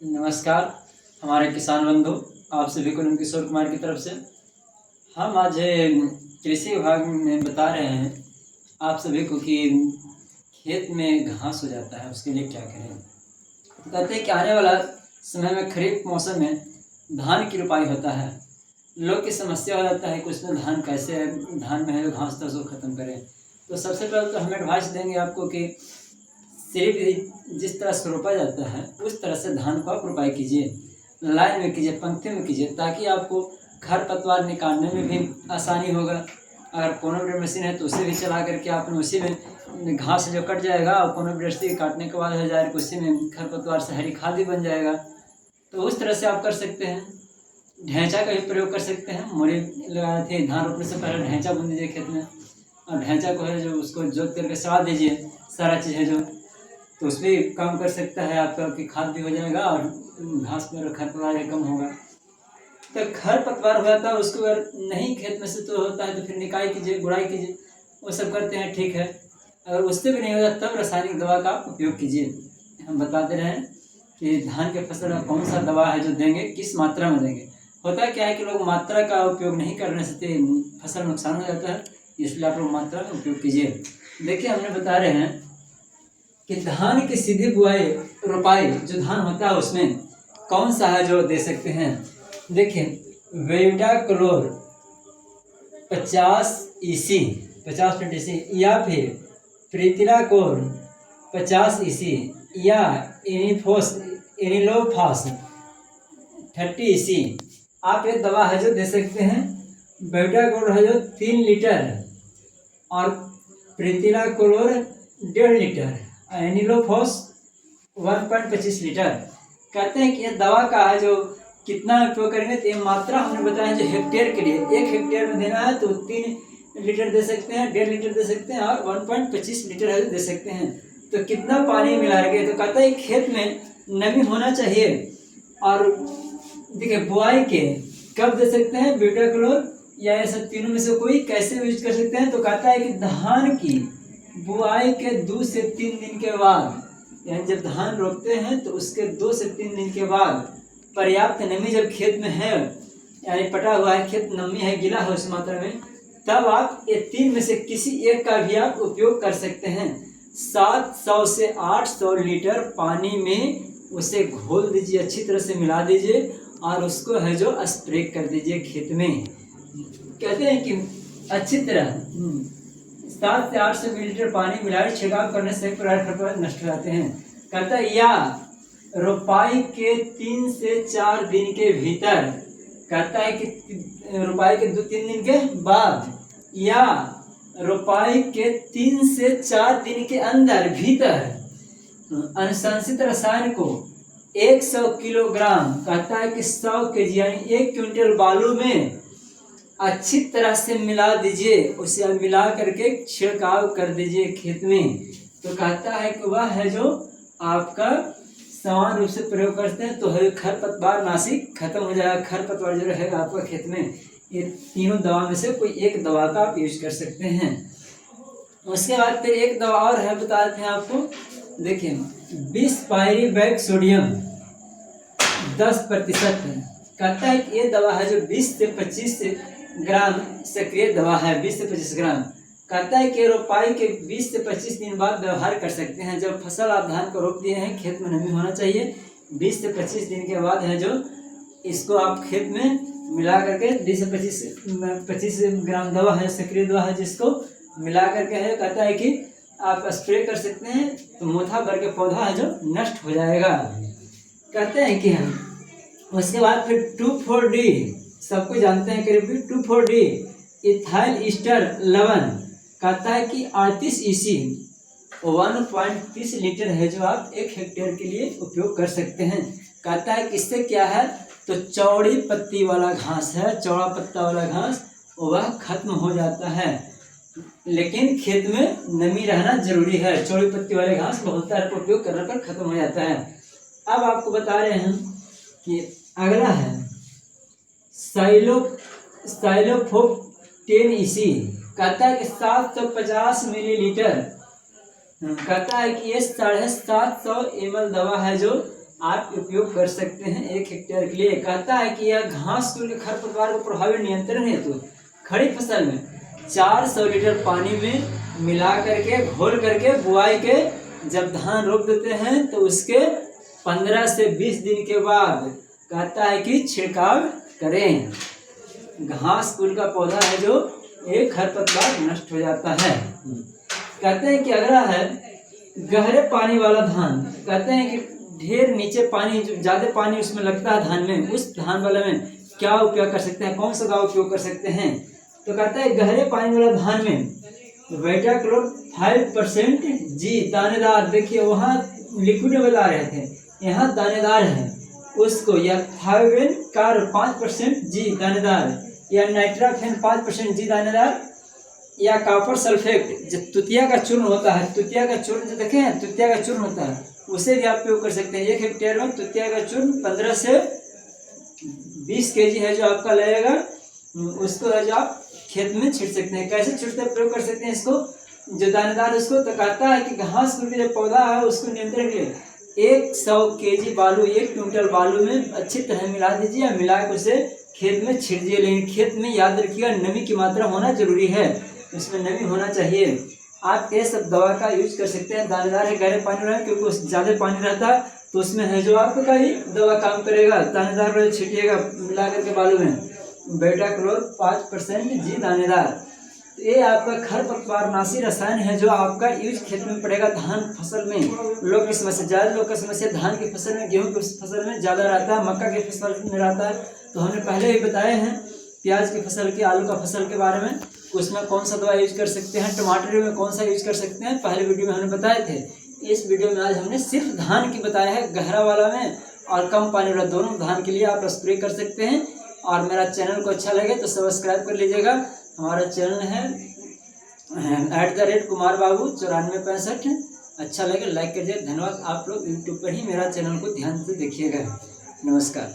नमस्कार हमारे किसान बंधु, आप सभी को किशोर कुमार की तरफ से हम आज कृषि विभाग में बता रहे हैं आप सभी को कि खेत में घास हो जाता है, उसके लिए क्या करें। तो कहते हैं कि आने वाला समय में खरीफ मौसम में धान की रोपाई होता है। लोग की समस्या हो जाता है कि उसमें धान कैसे, धान में है घास तो उसको ख़त्म करें। तो सबसे पहले तो हम एडवाइस देंगे आपको कि सिर्फ जिस तरह से रोपा जाता है उस तरह से धान को आप रोपाई कीजिए, लाइन में कीजिए, पंक्ति में कीजिए, ताकि आपको खरपतवार निकालने में भी आसानी होगा। अगर कोनो ब्रेड मशीन है तो उसे भी चला करके आपने उसी में घास जो कट जाएगा और कोनो ब्रेड से काटने के बाद हो जाए उसी में खरपतवार से हरी खाद भी बन जाएगा। तो उस तरह से आप कर सकते हैं। ढैंचा का भी प्रयोग कर सकते हैं। मोरी लगाए थे, धान रोपने से पहले ढैंचा बुन दीजिए खेत में, और ढैंचा को है जो उसको जोत करके सड़ा दीजिए, सारा चीज़ है जो, तो उस पर काम कर सकता है आपका कि खाद भी हो जाएगा और घास में खरपतवार कम होगा। तो खरपतवार हो जाता है उसको अगर नहीं खेत में से तो होता है तो फिर निकाई कीजिए, गुड़ाई कीजिए, वो सब करते हैं, ठीक है। अगर उससे भी नहीं होता तब रासायनिक दवा का उपयोग कीजिए। हम बताते रहे कि धान के फसल में कौन सा दवा है जो देंगे, किस मात्रा में देंगे। होता क्या है कि लोग मात्रा का उपयोग नहीं करने से फसल नुकसान हो जाता है, इसलिए आप लोग मात्रा में उपयोग कीजिए। देखिए हमने बता रहे हैं कि धान की सीधी बुआई रोपाई जो धान होता है उसमें कौन सा है जो दे सकते हैं। देखिए वेटाक्लोर 50 EC 50 EC या फिर प्रीतिलाकोर 50 EC या एनिलोफास 30 EC आप ये दवा है जो दे सकते हैं। वेटाक्लोर है जो 3 लीटर और प्रीतिलाकोर 1.5 लीटर, एनिलोफॉस 1.25 लीटर। कहते हैं कि यह दवा का है जो कितना उपयोग करेंगे, तो ये मात्रा हमने बताया जो हेक्टेयर के लिए, 1 हेक्टेयर में देना है तो 3 लीटर दे सकते हैं, 1.5 लीटर दे सकते हैं और 1.25 लीटर है दे सकते हैं। तो कितना पानी मिलाएंगे, तो कहता है खेत में नमी होना चाहिए। और देखिए बुआई के कब दे सकते हैं, वेटाक्लोर या ये सब तीनों में से कोई कैसे यूज कर सकते हैं। तो कहता है कि धान की बुआई के 2 से 3 दिन के बाद, यानी जब धान रोपते हैं तो उसके 2 से 3 दिन के बाद पर्याप्त नमी जब खेत में है, यानी पटा हुआ है खेत, नमी है, गीला है उस मात्रा में, तब आप ये 3 में से किसी एक का भी आप उपयोग कर सकते हैं। 700 से 800 लीटर पानी में उसे घोल दीजिए, अच्छी तरह से मिला दीजिए और उसको है जो स्प्रे कर दीजिए खेत में। कहते हैं कि अच्छी तरह 700 से 800 मिलीलीटर पानी मिलाकर छिड़काव करने से खरपतवार नष्ट हो जाते हैं। कहता है या रोपाई के 3 से 4 दिन के भीतर, कहता है कि रोपाई के 2-3 दिन के बाद या रोपाई के 3 से 4 दिन के अंदर भीतर अनुशंसित रसायन को 100 किलोग्राम, कहता है कि 100 kg यानी 1 क्विंटल बालू में अच्छी तरह से मिला दीजिए। उसे मिला करके छिड़काव कर दीजिए खेत में। तो कहता है कि वह है जो आपका समान रूप से प्रयोग करते हैं तो है खरपतवार नाशी खत्म हो जाएगा। खरपतवार जो रहेगा आपका खेत में, ये तीनों दवा में से कोई एक दवा का आप यूज कर सकते हैं। उसके बाद फिर एक दवा और है, बता देते हैं आपको। देखिए 20 पायरीबैक सोडियम 10%, कहता है कि ये दवा है जो 20 से 25 ग्राम सक्रिय दवा है, 20 से 25 ग्राम। कहता है कि रोपाई के 20 से 25 दिन बाद व्यवहार कर सकते हैं। जब फसल आप धान को रोप दिए हैं, खेत में नमी होना चाहिए, 20 से 25 दिन के बाद है जो इसको आप खेत में मिला करके 20 से 25 ग्राम दवा है, सक्रिय दवा है, जिसको मिला करके है कहता है कि आप स्प्रे कर सकते हैं। तो मोथा भर के पौधा है जो नष्ट हो जाएगा। कहते हैं कि हम उसके बाद फिर 2,4-D, सबको जानते हैं करीब 2,4-D इथाइल ईस्टर लवण, कहता है कि 38 EC 1.30 लीटर है जो आप 1 हेक्टेयर के लिए उपयोग कर सकते हैं। कहता है कि इससे क्या है, तो चौड़ी पत्ती वाला घास है, चौड़ा पत्ता वाला घास वह खत्म हो जाता है, लेकिन खेत में नमी रहना जरूरी है। चौड़ी पत्ती वाले घास बहुत सारे उपयोग करने पर खत्म हो जाता है। अब आपको बता रहे हैं कि अगला है साइलोफोप 10 EC, कहता है कि 750 मिलीलीटर, कहता है कि ये 750 ml दवा है जो आप उपयोग कर सकते हैं 1 हेक्टेयर के लिए। कहता है कि यह घास कुल के खरपतवार को प्रभावी नियंत्रण हेतु खड़ी फसल में 400 लीटर पानी में मिला करके घोल करके बुआई के जब धान रोप देते हैं तो उसके 15 से 20 दिन के बाद कहता है कि छिड़काव करें। घास कुल का पौधा है जो एक खरपतवार नष्ट हो जाता है। कहते हैं कि अगला है गहरे पानी वाला धान। कहते हैं कि ढेर नीचे पानी, जो ज़्यादा पानी उसमें लगता है धान में, उस धान वाले में क्या उपयोग कर सकते हैं, कौन सा दवा उपयोग कर सकते हैं? तो कहता है गहरे पानी वाला धान में बेटाक्लोर 5% जी दानेदार। देखिए वहाँ लिक्विड में बता रहे थे, यहाँ दानेदार है उसको, या थायोवेन कार 5% जी दानेदार, या नाइट्राफेन 5% जी दानेदार, या कॉपर सल्फेट जो तुतिया का चूर्ण होता है, तुतिया का चूर्ण जो देखे हैं, तुतिया का चूर्ण होता है, उसे भी आप उपयोग कर सकते हैं। 1 हेक्टेयर में तुतिया का चूर्ण 15 से 20 केजी है जो आपका लगेगा, उसको है जो आप खेत में छिड़ सकते हैं। कैसे छिड़ते प्रयोग कर सकते हैं इसको, जो दानेदार उसको? तो कहता है कि घास कुल जो पौधा है उसको नियंत्रण के लिए 100 केजी बालू, 1 क्विंटल बालू में अच्छी तरह मिला दीजिए, मिला कर उसे खेत में छिड़िए। लेकिन खेत में याद रखिएगा नमी की मात्रा होना जरूरी है, उसमें नमी होना चाहिए। आप ये सब दवा का यूज कर सकते हैं। दानेदार है, गहरे पानी में, क्योंकि उस ज़्यादा पानी रहता है तो उसमें है जो आपका ही दवा काम करेगा। दानेदार में छिटिएगा मिला करके बालू में, बेटाक्लोर 5% जी दानेदार। ये आपका खरपतवार नाशी रसायन है जो आपका यूज खेत में पड़ेगा। धान फसल में लोग की समस्या, ज़्यादा लोग का समस्या धान की फसल में, गेहूँ की फसल में ज़्यादा रहता है, मक्का की फसल में रहता है। तो हमने पहले ही बताए हैं प्याज की फसल की, आलू का फसल के बारे में, उसमें कौन सा दवा यूज कर सकते हैं, टमाटर में कौन सा यूज कर सकते हैं, पहले वीडियो में हमने बताए थे। इस वीडियो में आज हमने सिर्फ धान की बताया है, गहरा वाला में और कम पानी वाला, दोनों धान के लिए आप स्प्रे कर सकते हैं। और मेरा चैनल को अच्छा लगे तो सब्सक्राइब कर लीजिएगा। हमारा चैनल है @कुमार बाबू 9465। अच्छा लगे लाइक करिए। धन्यवाद। आप लोग यूट्यूब पर ही मेरा चैनल को ध्यान से देखिएगा। नमस्कार।